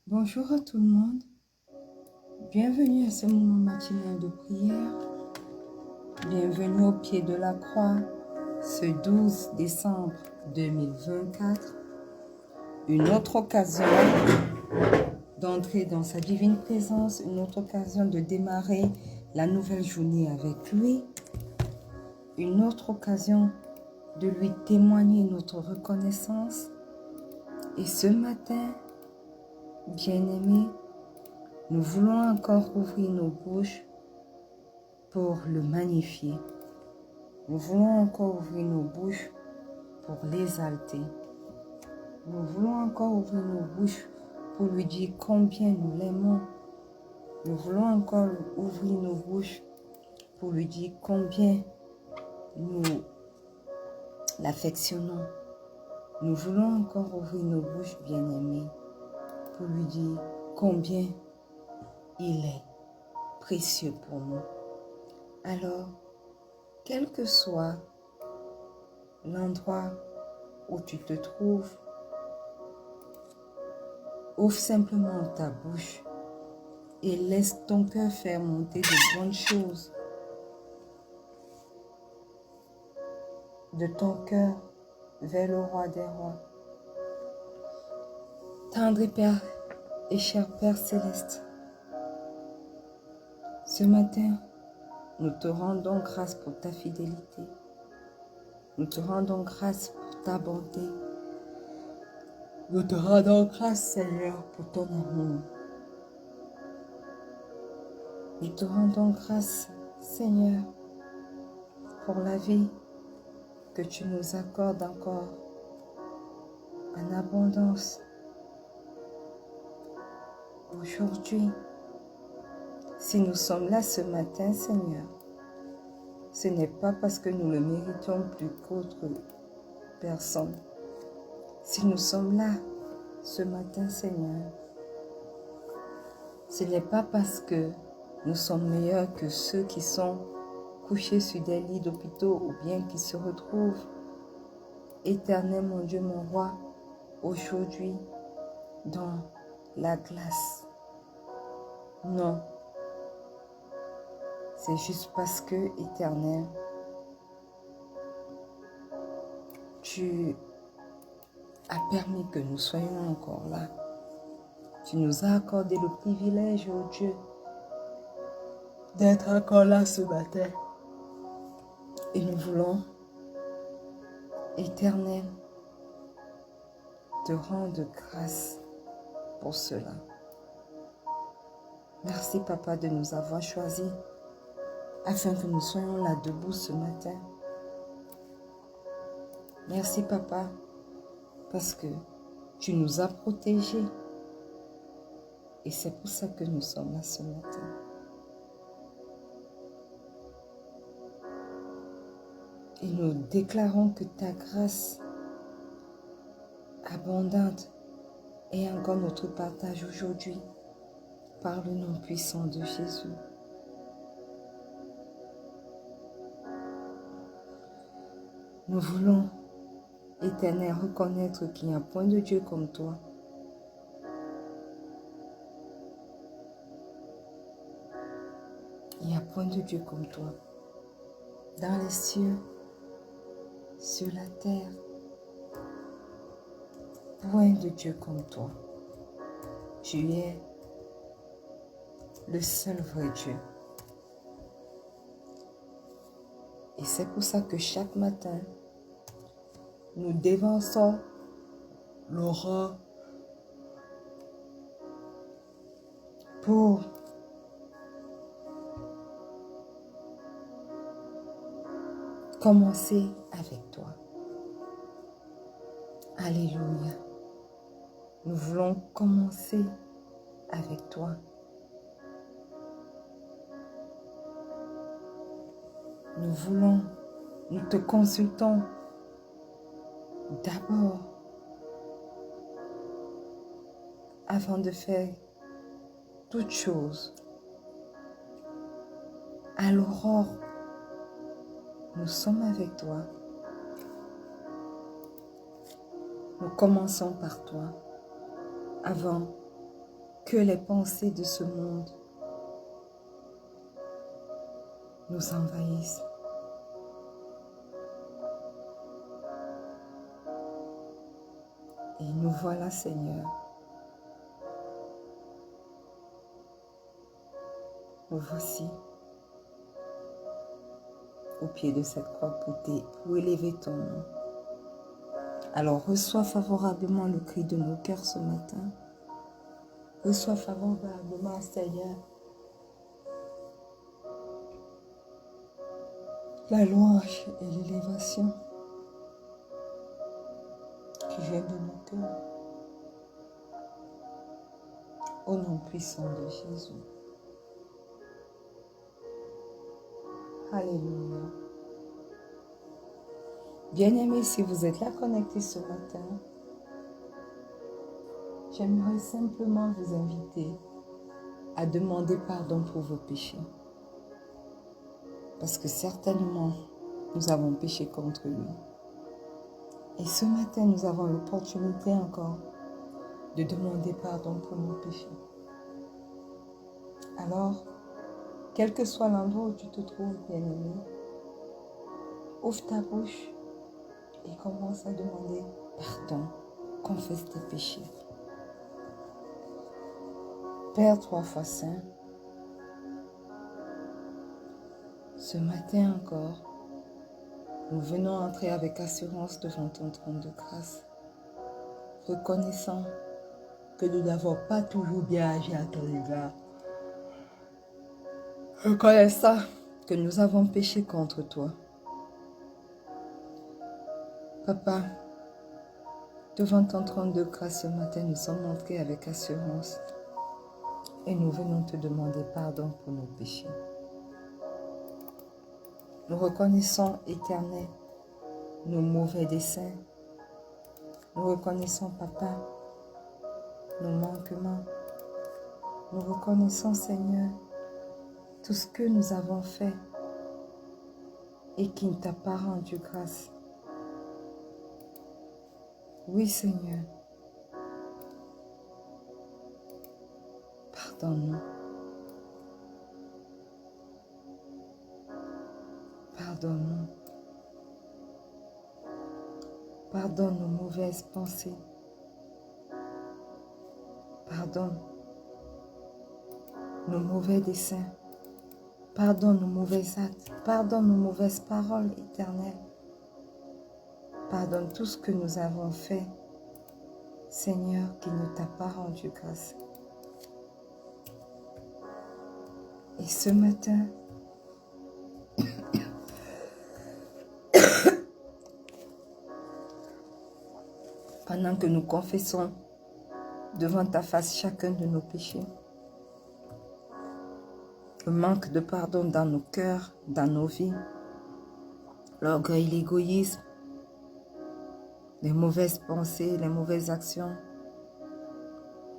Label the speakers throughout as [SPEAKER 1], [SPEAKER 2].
[SPEAKER 1] Bonjour à tout le monde, bienvenue à ce moment matinal de prière, bienvenue au pied de la croix, ce 12 décembre 2024, une autre occasion d'entrer dans sa divine présence, une autre occasion de démarrer la nouvelle journée avec lui, une autre occasion de lui témoigner notre reconnaissance. Et ce matin, bien-aimés, nous voulons encore ouvrir nos bouches pour le magnifier. Nous voulons encore ouvrir nos bouches pour l'exalter. Nous voulons encore ouvrir nos bouches pour lui dire combien nous l'aimons. Nous voulons encore ouvrir nos bouches pour lui dire combien nous l'affectionnons. Nous voulons encore ouvrir nos bouches, bien-aimés, pour lui dire combien il est précieux pour nous. Alors, quel que soit l'endroit où tu te trouves, ouvre simplement ta bouche et laisse ton cœur faire monter de bonnes choses de ton cœur vers le roi des rois. Tendre Père et cher Père céleste, ce matin, nous te rendons grâce pour ta fidélité. Nous te rendons grâce pour ta bonté. Nous te rendons grâce, Seigneur, pour ton amour. Nous te rendons grâce, Seigneur, pour la vie que tu nous accordes encore en abondance. Aujourd'hui, si nous sommes là ce matin, Seigneur, ce n'est pas parce que nous le méritons plus qu'autre personne. Si nous sommes là ce matin, Seigneur, ce n'est pas parce que nous sommes meilleurs que ceux qui sont couchés sur des lits d'hôpitaux ou bien qui se retrouvent, éternel mon Dieu, mon roi, aujourd'hui dans la glace. Non, c'est juste parce que, éternel, tu as permis que nous soyons encore là. Tu nous as accordé le privilège, oh Dieu, d'être encore là ce matin. Et nous voulons, éternel, te rendre grâce pour cela. Merci, Papa, de nous avoir choisis afin que nous soyons là debout ce matin. Merci, Papa, parce que tu nous as protégés. Et c'est pour ça que nous sommes là ce matin. Et nous déclarons que ta grâce abondante est encore notre partage aujourd'hui par le nom puissant de Jésus. Nous voulons, Éternel, reconnaître qu'il n'y a point de Dieu comme toi. Il n'y a point de Dieu comme toi. Dans les cieux, sur la terre, point de Dieu comme toi. Tu es le seul vrai Dieu. Et c'est pour ça que chaque matin, nous dévançons l'aura pour commencer avec toi. Alléluia. Nous voulons commencer avec toi. Nous te consultons d'abord, avant de faire toute chose, à l'aurore, nous sommes avec toi. Nous commençons par toi, avant que les pensées de ce monde nous envahissent. Et nous voilà, Seigneur. Nous voici au pied de cette croix pour élever ton nom. Alors reçois favorablement le cri de nos cœurs ce matin. Reçois favorablement, Seigneur, la louange et l'élévation qui viennent de nos cœurs. Au nom puissant de Jésus. Alléluia. Bien-aimés, si vous êtes là connectés ce matin, j'aimerais simplement vous inviter à demander pardon pour vos péchés. Parce que certainement, nous avons péché contre lui. Et ce matin, nous avons l'opportunité encore de demander pardon pour nos péchés. Alors, quel que soit l'endroit où tu te trouves, bien-aimé, ouvre ta bouche et commence à demander pardon. Confesse tes péchés. Père 3 fois saint, ce matin encore, nous venons entrer avec assurance devant ton trône de grâce, reconnaissant que nous n'avons pas toujours bien agi à ton égard. Reconnaissant que nous avons péché contre toi. Papa, devant ton trône de grâce ce matin, nous sommes entrés avec assurance et nous venons te demander pardon pour nos péchés. Nous reconnaissons, Éternel, nos mauvais desseins. Nous reconnaissons, Papa, nos manquements. Nous reconnaissons, Seigneur, tout ce que nous avons fait et qui ne t'a pas rendu grâce. Oui, Seigneur, pardonne-nous. Pardonne-nous. Pardonne nos mauvaises pensées. Pardonne nos mauvais desseins. Pardonne nos mauvais actes. Pardonne nos mauvaises paroles, Éternel. Pardonne tout ce que nous avons fait, Seigneur, qui ne t'a pas rendu grâce. Et ce matin, pendant que nous confessons devant ta face chacun de nos péchés, le manque de pardon dans nos cœurs, dans nos vies, l'orgueil, l'égoïsme, les mauvaises pensées, les mauvaises actions,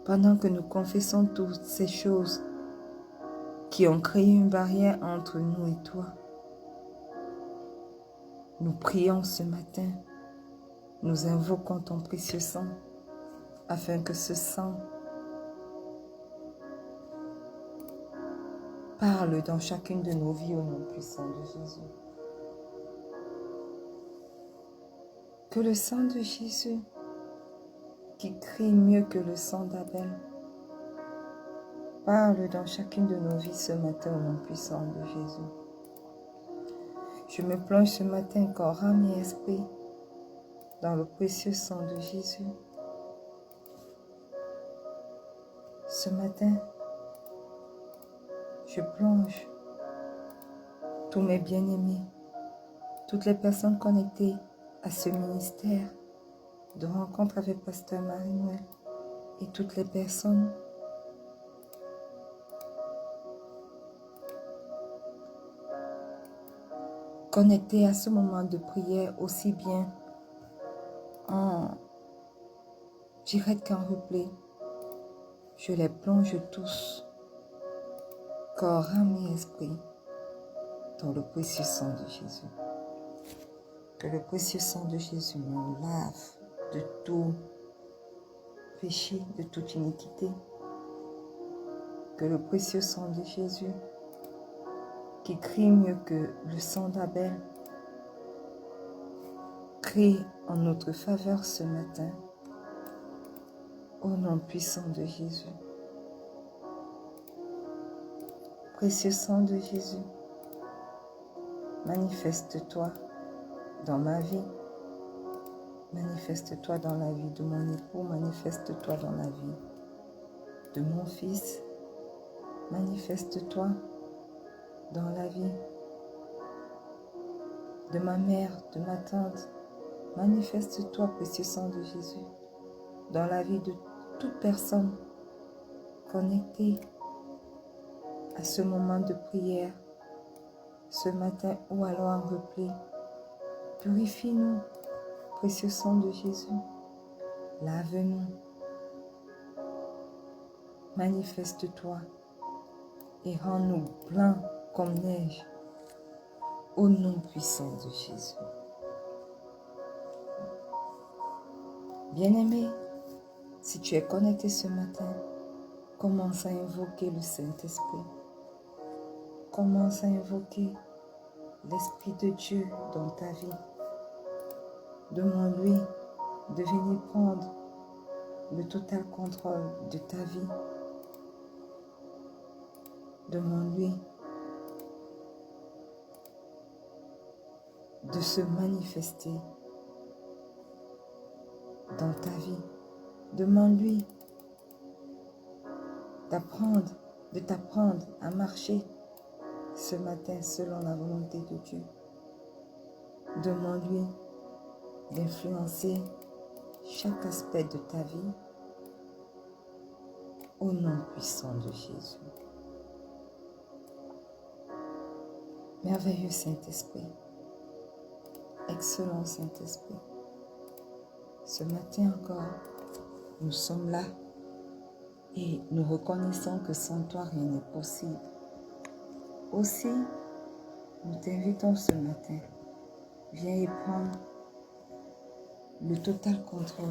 [SPEAKER 1] pendant que nous confessons toutes ces choses qui ont créé une barrière entre nous et toi, nous prions ce matin, nous invoquons ton précieux sang, afin que ce sang parle dans chacune de nos vies au nom puissant de Jésus. Que le sang de Jésus, qui crie mieux que le sang d'Abel, parle dans chacune de nos vies ce matin au nom puissant de Jésus. Je me plonge ce matin, corps, âme et esprit, dans le précieux sang de Jésus. Ce matin, je plonge tous mes bien-aimés, toutes les personnes connectées à ce ministère de rencontre avec Pasteur Marie-Noël et toutes les personnes connectées à ce moment de prière, aussi bien en direct qu'en replay. Je les plonge tous, corps, âme et esprit, dans le précieux sang de Jésus. Que le précieux sang de Jésus me lave de tout péché, de toute iniquité. Que le précieux sang de Jésus, qui crie mieux que le sang d'Abel, crie en notre faveur ce matin, au nom puissant de Jésus. Précieux sang de Jésus, manifeste-toi dans ma vie, manifeste-toi dans la vie de mon époux, manifeste-toi dans la vie de mon fils, manifeste-toi dans la vie de ma mère, de ma tante, manifeste-toi, précieux sang de Jésus, dans la vie de toute personne connectée à ce moment de prière, ce matin ou alors en replay. Purifie-nous, précieux sang de Jésus, lave-nous, manifeste-toi et rends-nous blancs comme neige, au nom puissant de Jésus. Bien-aimé, si tu es connecté ce matin, commence à invoquer le Saint-Esprit. Commence à invoquer l'Esprit de Dieu dans ta vie. Demande-lui de venir prendre le total contrôle de ta vie. Demande-lui de se manifester dans ta vie. Demande-lui de t'apprendre à marcher ce matin selon la volonté de Dieu. Demande-lui d'influencer chaque aspect de ta vie au nom puissant de Jésus. Merveilleux Saint-Esprit, excellent Saint-Esprit, ce matin encore, nous sommes là et nous reconnaissons que sans toi rien n'est possible. Aussi, nous t'invitons ce matin, viens y prendre le total contrôle.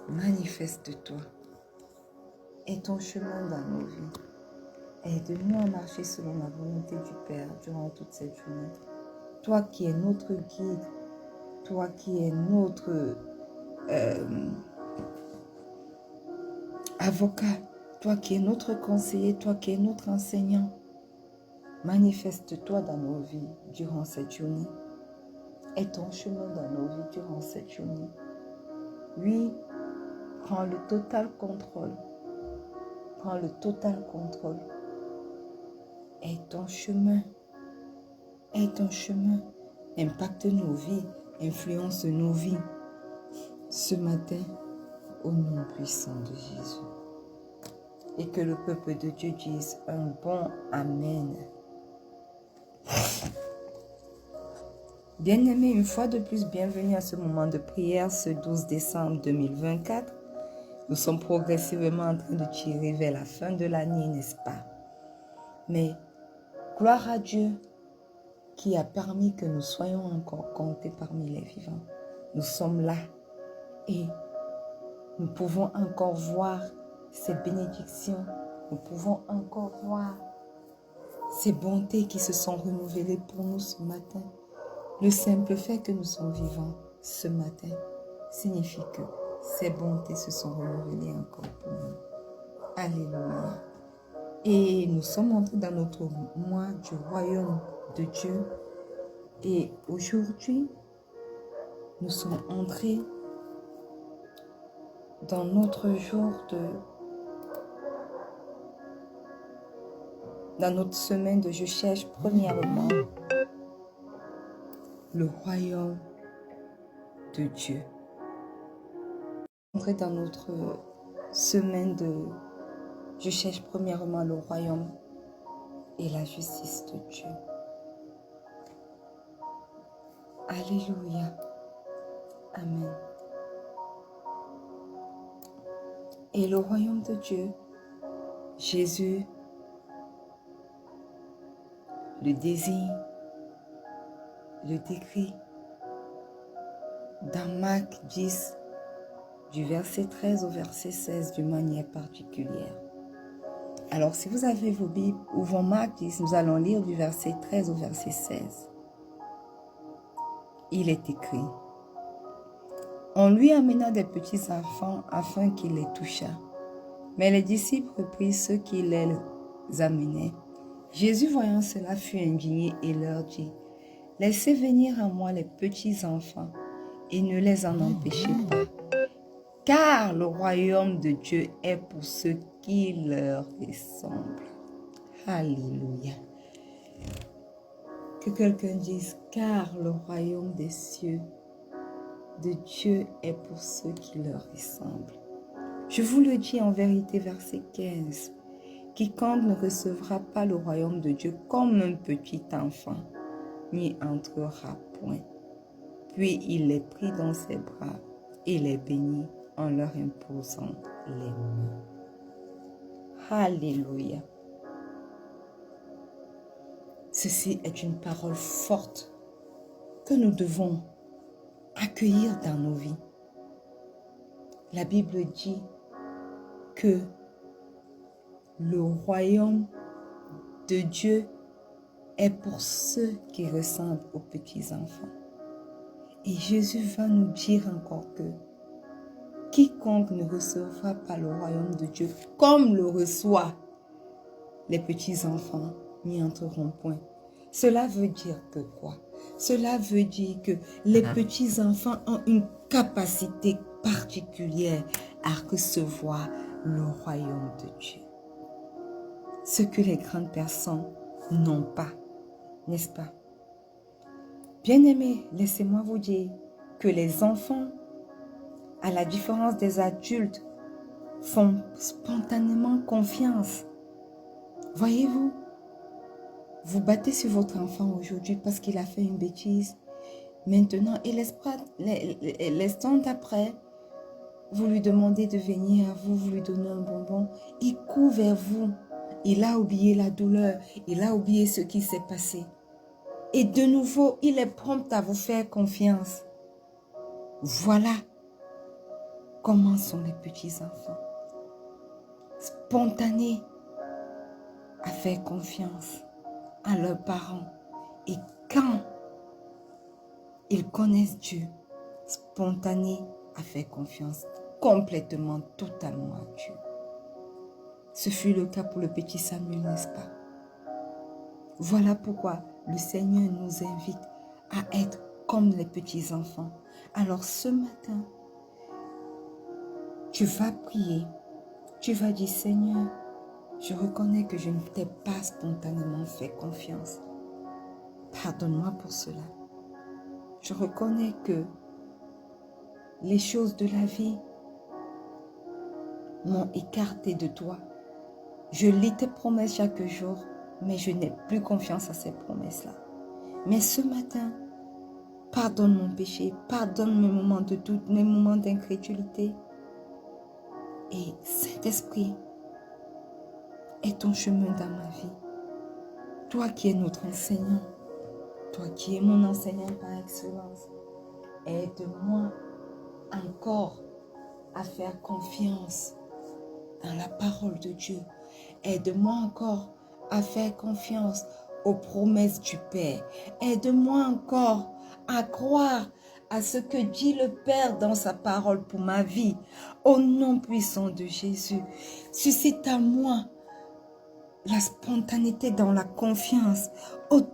[SPEAKER 1] Manifeste-toi. Aie ton chemin dans nos vies. Aide-nous à marcher selon la volonté du Père durant toute cette journée. Toi qui es notre guide, toi qui es notre avocat, toi qui es notre conseiller, toi qui es notre enseignant, manifeste-toi dans nos vies durant cette journée. Aie ton chemin dans nos vies durant cette journée. Oui, prends le total contrôle. Prends le total contrôle. Aie ton chemin. Aie ton chemin. Impacte nos vies. Influence nos vies. Ce matin, au nom puissant de Jésus. Et que le peuple de Dieu dise un bon Amen. Bien-aimés, une fois de plus, bienvenue à ce moment de prière ce 12 décembre 2024. Nous sommes progressivement en train de tirer vers la fin de l'année, n'est-ce pas? Mais gloire à Dieu qui a permis que nous soyons encore comptés parmi les vivants. Nous sommes là et nous pouvons encore voir ces bénédictions. Nous pouvons encore voir ces bontés qui se sont renouvelées pour nous ce matin. Le simple fait que nous sommes vivants ce matin signifie que ces bontés se sont renouvelées encore pour nous. Alléluia. Et nous sommes entrés dans notre mois du royaume de Dieu. Et aujourd'hui, nous sommes entrés dans notre jour dans notre semaine de je cherche premièrement le royaume de Dieu. Entrer dans notre semaine de je cherche premièrement le royaume et la justice de Dieu. Alléluia. Amen. Et le royaume de Dieu, Jésus le désigne, le décrit dans Marc 10, du verset 13 au verset 16 d'une manière particulière. Alors, si vous avez vos Bibles, ouvrons Marc 10, nous allons lire du verset 13 au verset 16. Il est écrit: On lui amena des petits enfants afin qu'il les touchât. Mais les disciples reprirent ceux qui les amenaient. Jésus, voyant cela, fut indigné et leur dit: Laissez venir à moi les petits enfants et ne les en empêchez pas, car le royaume de Dieu est pour ceux qui leur ressemblent. Alléluia. Que quelqu'un dise: car le royaume des cieux de Dieu est pour ceux qui leur ressemblent. Je vous le dis en vérité, verset 15. Quiconque ne recevra pas le royaume de Dieu comme un petit enfant, n'y entrera point. Puis il les prit dans ses bras et les bénit en leur imposant les mains. Alléluia. Ceci est une parole forte que nous devons accueillir dans nos vies. La Bible dit que le royaume de Dieu est pour ceux qui ressemblent aux petits-enfants. Et Jésus va nous dire encore que quiconque ne recevra pas le royaume de Dieu comme le reçoit les petits-enfants n'y entreront point. Cela veut dire que quoi? Cela veut dire que les petits-enfants ont une capacité particulière à recevoir le royaume de Dieu. Ce que les grandes personnes n'ont pas, n'est-ce pas? Bien-aimés, laissez-moi vous dire que les enfants, à la différence des adultes, font spontanément confiance. Voyez-vous, vous battez sur votre enfant aujourd'hui parce qu'il a fait une bêtise. Maintenant, et l'instant d'après, vous lui demandez de venir à vous, vous lui donnez un bonbon, il court vers vous. Il a oublié la douleur, il a oublié ce qui s'est passé. Et de nouveau, il est prompt à vous faire confiance. Voilà comment sont les petits-enfants. Spontanés à faire confiance à leurs parents. Et quand ils connaissent Dieu, spontanés à faire confiance complètement, totalement à Dieu. Ce fut le cas pour le petit Samuel, n'est-ce pas? Voilà pourquoi le Seigneur nous invite à être comme les petits-enfants. Alors ce matin, tu vas prier, tu vas dire: Seigneur, je reconnais que je ne t'ai pas spontanément fait confiance. Pardonne-moi pour cela. Je reconnais que les choses de la vie m'ont écarté de toi. Je lis tes promesses chaque jour, mais je n'ai plus confiance à ces promesses-là. Mais ce matin, pardonne mon péché, pardonne mes moments de doute, mes moments d'incrédulité. Et Saint-Esprit, est ton chemin dans ma vie. Toi qui es notre enseignant, toi qui es mon enseignant par excellence, aide-moi encore à faire confiance dans la parole de Dieu. Aide-moi encore à faire confiance aux promesses du Père. Aide-moi encore à croire à ce que dit le Père dans sa parole pour ma vie. Au nom puissant de Jésus, suscite à moi la spontanéité dans la confiance,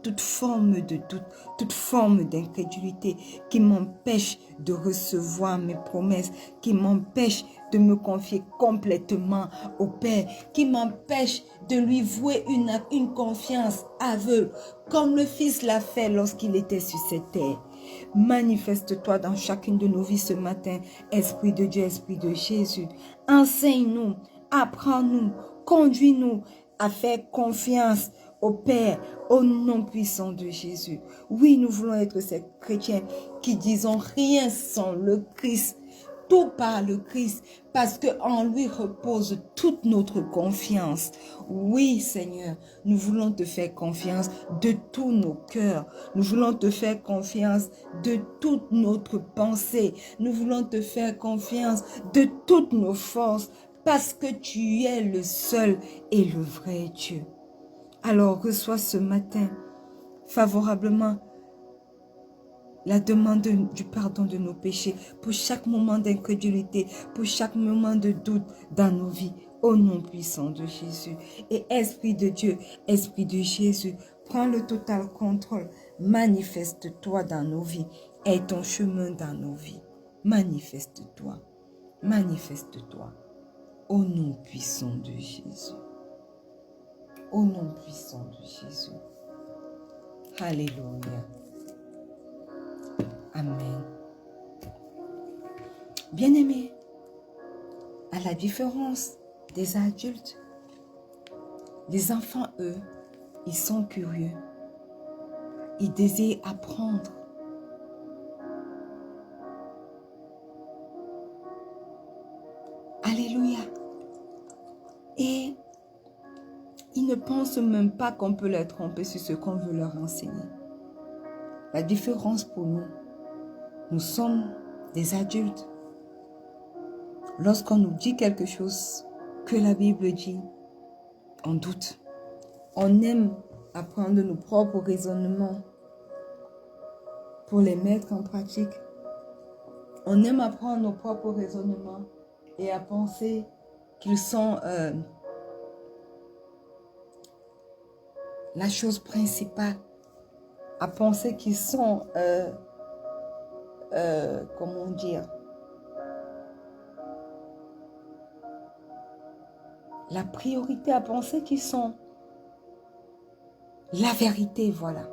[SPEAKER 1] toute forme de doute, toute forme d'incrédulité qui m'empêche de recevoir mes promesses, qui m'empêche de me confier complètement au Père, qui m'empêche de lui vouer une confiance aveugle, comme le Fils l'a fait lorsqu'il était sur cette terre. Manifeste-toi dans chacune de nos vies ce matin, Esprit de Dieu, Esprit de Jésus. Enseigne-nous, apprends-nous, conduis-nous à faire confiance au Père, au nom puissant de Jésus. Oui, nous voulons être ces chrétiens qui disons rien sans le Christ. tout par le Christ, parce qu'en lui repose toute notre confiance. Oui, Seigneur, nous voulons te faire confiance de tous nos cœurs. Nous voulons te faire confiance de toute notre pensée. Nous voulons te faire confiance de toutes nos forces, parce que tu es le seul et le vrai Dieu. Alors reçois ce matin favorablement la demande du pardon de nos péchés, pour chaque moment d'incrédulité, pour chaque moment de doute dans nos vies, au nom puissant de Jésus. Et Esprit de Dieu, Esprit de Jésus, prends le total contrôle, manifeste-toi dans nos vies, aie ton chemin dans nos vies. Manifeste-toi, manifeste-toi, au nom puissant de Jésus. Au nom puissant de Jésus. Alléluia. Amen. Bien-aimés, à la différence des adultes, les enfants, eux, ils sont curieux. Ils désirent apprendre. Alléluia. Et ils ne pensent même pas qu'on peut les tromper sur ce qu'on veut leur enseigner. La différence pour nous, nous sommes des adultes. Lorsqu'on nous dit quelque chose que la Bible dit, on doute. On aime apprendre nos propres raisonnements pour les mettre en pratique. On aime apprendre nos propres raisonnements et à penser qu'ils sont la chose principale. À penser qu'ils sont, comment dire, la priorité, à penser qu'ils sont la vérité, voilà.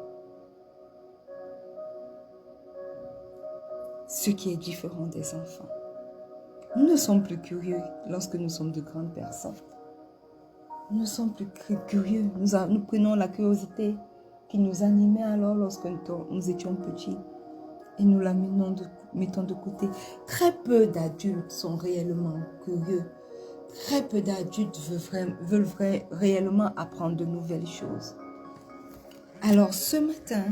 [SPEAKER 1] Ce qui est différent des enfants. Nous ne sommes plus curieux lorsque nous sommes de grandes personnes. Nous ne sommes plus curieux. Nous prenons la curiosité qui nous animait alors lorsque nous étions petits et nous la mettons de côté. Très peu d'adultes sont réellement curieux. Très peu d'adultes veulent réellement apprendre de nouvelles choses. Alors ce matin,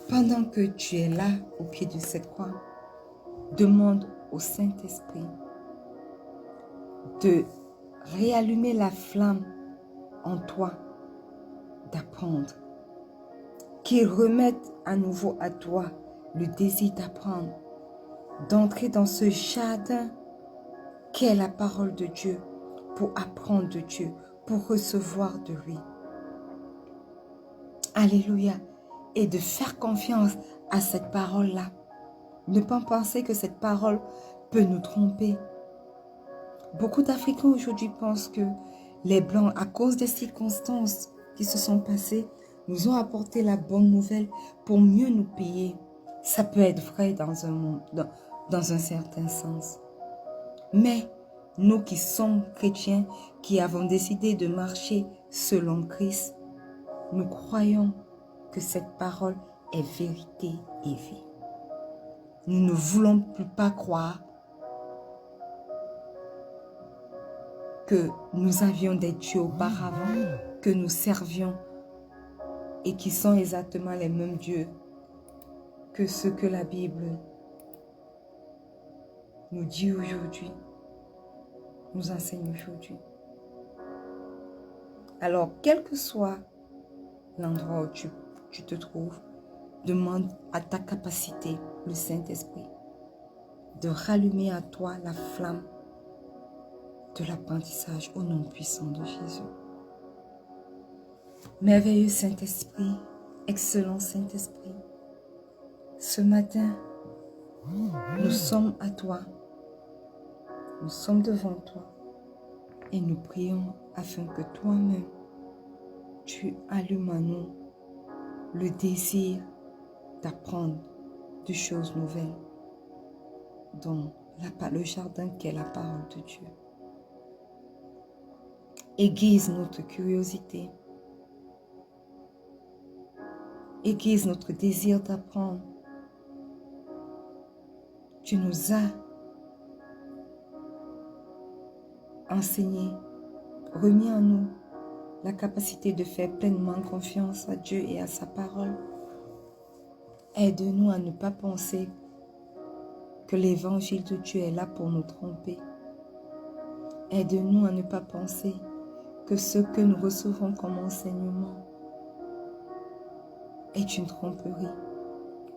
[SPEAKER 1] pendant que tu es là au pied de cette croix, demande au Saint-Esprit de réallumer la flamme en toi d'apprendre. Qu'il remette à nouveau à toi le désir d'apprendre, d'entrer dans ce jardin qu'est la parole de Dieu, pour apprendre de Dieu, pour recevoir de lui. Alléluia. Et de faire confiance à cette parole-là. Ne pas penser que cette parole peut nous tromper. Beaucoup d'Africains aujourd'hui pensent que les Blancs, à cause des circonstances qui se sont passées, nous ont apporté la bonne nouvelle pour mieux nous payer. Ça peut être vrai dans un certain sens. Mais nous qui sommes chrétiens, qui avons décidé de marcher selon Christ, nous croyons que cette parole est vérité et vie. Nous ne voulons plus pas croire que nous avions des dieux auparavant, que nous servions et qui sont exactement les mêmes dieux que ceux que la Bible nous dit aujourd'hui, nous enseigne aujourd'hui. Alors, quel que soit l'endroit où tu te trouves, demande à ta capacité, le Saint-Esprit, de rallumer à toi la flamme de l'apprentissage au nom puissant de Jésus. Merveilleux Saint-Esprit, excellent Saint-Esprit, ce matin, nous sommes à toi, nous sommes devant toi et nous prions afin que toi-même, tu allumes en nous le désir d'apprendre de choses nouvelles dans le jardin qu'est la parole de Dieu. Aiguise notre curiosité, aiguise notre désir d'apprendre Tu nous as enseigné, remis en nous la capacité de faire pleinement confiance à Dieu et à sa parole. Aide-nous à ne pas penser que l'évangile de Dieu est là pour nous tromper. Aide-nous à ne pas penser que ce que nous recevons comme enseignement est une tromperie.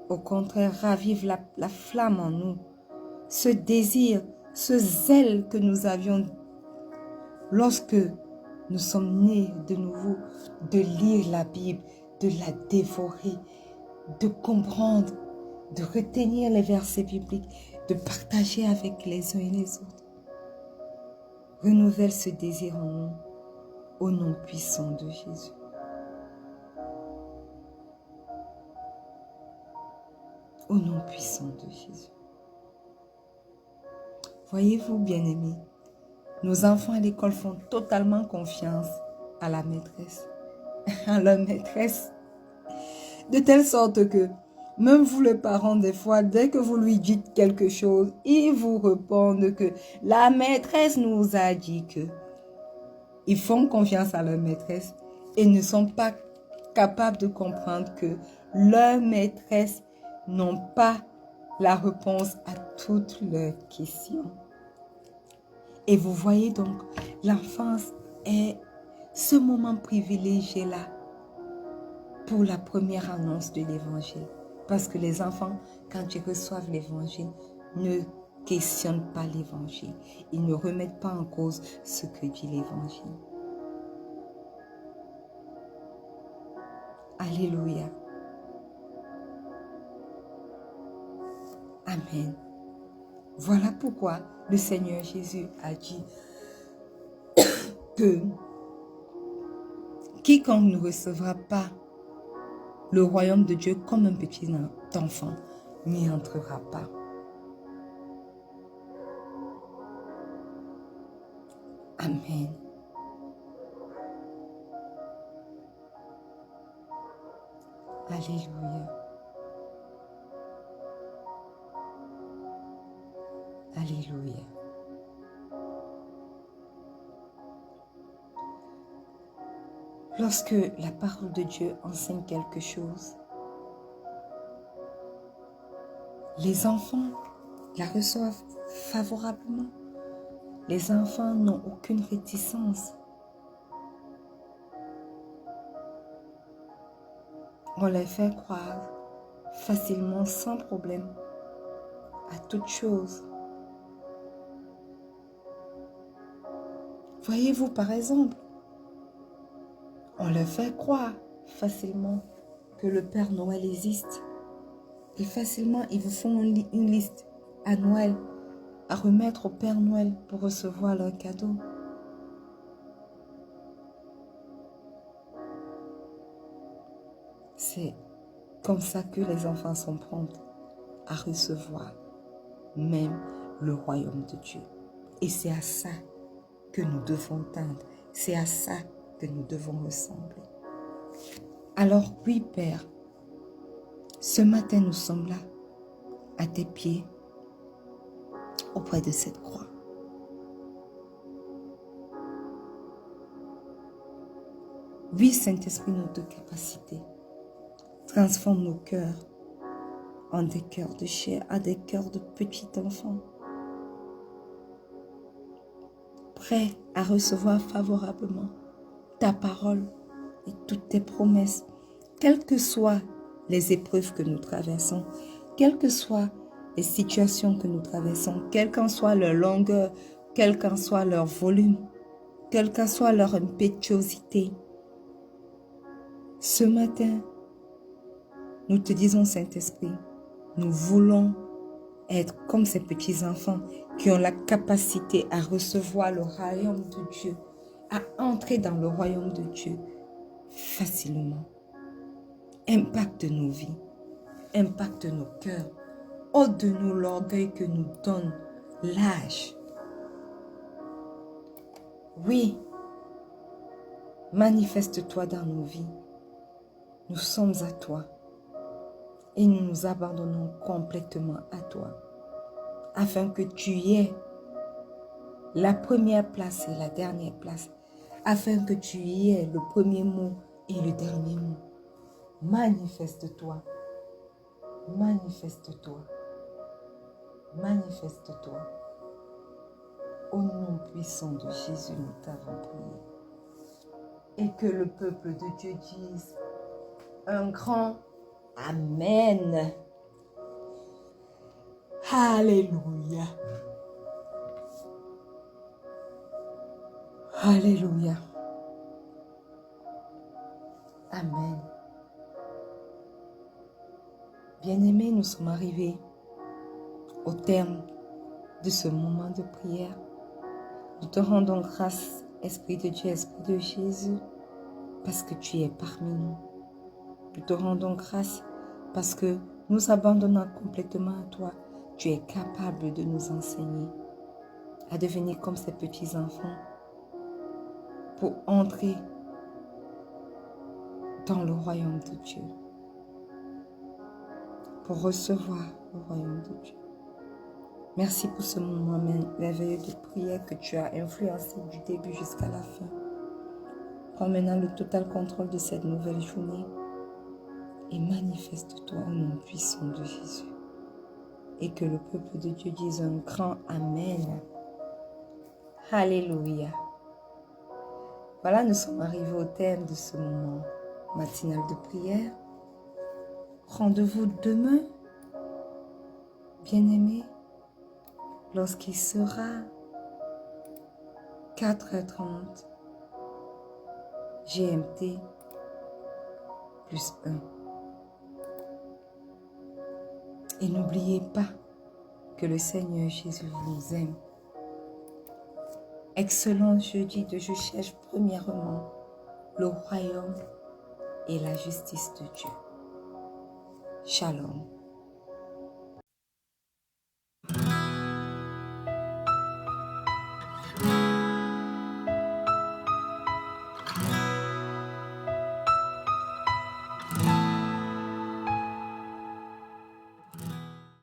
[SPEAKER 1] Au contraire, ravive la flamme en nous, ce désir, ce zèle que nous avions lorsque nous sommes nés de nouveau, de lire la Bible, de la dévorer, de comprendre, de retenir les versets bibliques, de partager avec les uns et les autres. Renouvelle ce désir en nous, au nom puissant de Jésus. Au nom puissant de Jésus. Voyez-vous, bien-aimés, nos enfants à l'école font totalement confiance à la maîtresse, à leur maîtresse, de telle sorte que même vous les parents, des fois, dès que vous lui dites quelque chose, ils vous répondent que la maîtresse nous a dit que. Ils font confiance à leur maîtresse et ne sont pas capables de comprendre que leurs maîtresses n'ont pas la réponse à toutes leurs questions. Et vous voyez donc, l'enfance est ce moment privilégié-là pour la première annonce de l'évangile. Parce que les enfants, quand ils reçoivent l'évangile, ne questionnent pas l'évangile. Ils ne remettent pas en cause ce que dit l'évangile. Alléluia. Amen. Voilà pourquoi le Seigneur Jésus a dit que quiconque ne recevra pas le royaume de Dieu comme un petit enfant n'y entrera pas. Amen. Alléluia. Alléluia. Lorsque la parole de Dieu enseigne quelque chose, les enfants la reçoivent favorablement. Les enfants n'ont aucune réticence. On les fait croire facilement, sans problème, à toute chose. Voyez-vous, par exemple, on leur fait croire facilement que le Père Noël existe. Et facilement, ils vous font une liste à Noël, à remettre au Père Noël pour recevoir leurs cadeaux. C'est comme ça que les enfants sont prompts à recevoir même le royaume de Dieu. Et c'est à ça que nous devons tendre. C'est à ça que nous devons ressembler. Alors oui, Père, ce matin nous sommes là, à tes pieds, auprès de cette croix. Oui, Saint-Esprit, notre capacité. Transforme nos cœurs en des cœurs de chair, à des cœurs de petits enfants. Prêts à recevoir favorablement ta parole et toutes tes promesses, quelles que soient les épreuves que nous traversons, quelles que soient les situations que nous traversons, quelle qu'en soit leur longueur, quel qu'en soit leur volume, quelle qu'en soit leur impétuosité. Ce matin, nous te disons, Saint-Esprit, nous voulons être comme ces petits-enfants qui ont la capacité à recevoir le royaume de Dieu, à entrer dans le royaume de Dieu facilement. Impacte nos vies, impacte nos cœurs, ôte de nous l'orgueil que nous donne l'âge. Oui, manifeste-toi dans nos vies. Nous sommes à toi et nous nous abandonnons complètement à toi. afin que tu aies la première place et la dernière place, afin que tu aies le premier mot et le dernier mot. Manifeste-toi, manifeste-toi, manifeste-toi. Au nom puissant de Jésus, nous t'avons prié. Et que le peuple de Dieu dise un grand Amen. Alléluia. Alléluia. Amen. Bien-aimés, nous sommes arrivés au terme de ce moment de prière. Nous te rendons grâce, Esprit de Dieu, Esprit de Jésus, parce que tu es parmi nous. Nous te rendons grâce parce que nous abandonnons complètement à toi. Tu es capable de nous enseigner à devenir comme ces petits enfants pour entrer dans le royaume de Dieu, pour recevoir le royaume de Dieu. Merci pour ce moment merveilleux de prière que tu as influencé du début jusqu'à la fin. Prends maintenant le total contrôle de cette nouvelle journée et manifeste-toi au nom puissant de Jésus. Et que le peuple de Dieu dise un grand Amen. Alléluia. Voilà, nous sommes arrivés au terme de ce moment matinal de prière. Rendez-vous demain, bien-aimés, lorsqu'il sera 4h30 GMT plus 1. Et n'oubliez pas que le Seigneur Jésus vous aime. Excellent jeudi de Je cherche premièrement le royaume et la justice de Dieu. Shalom.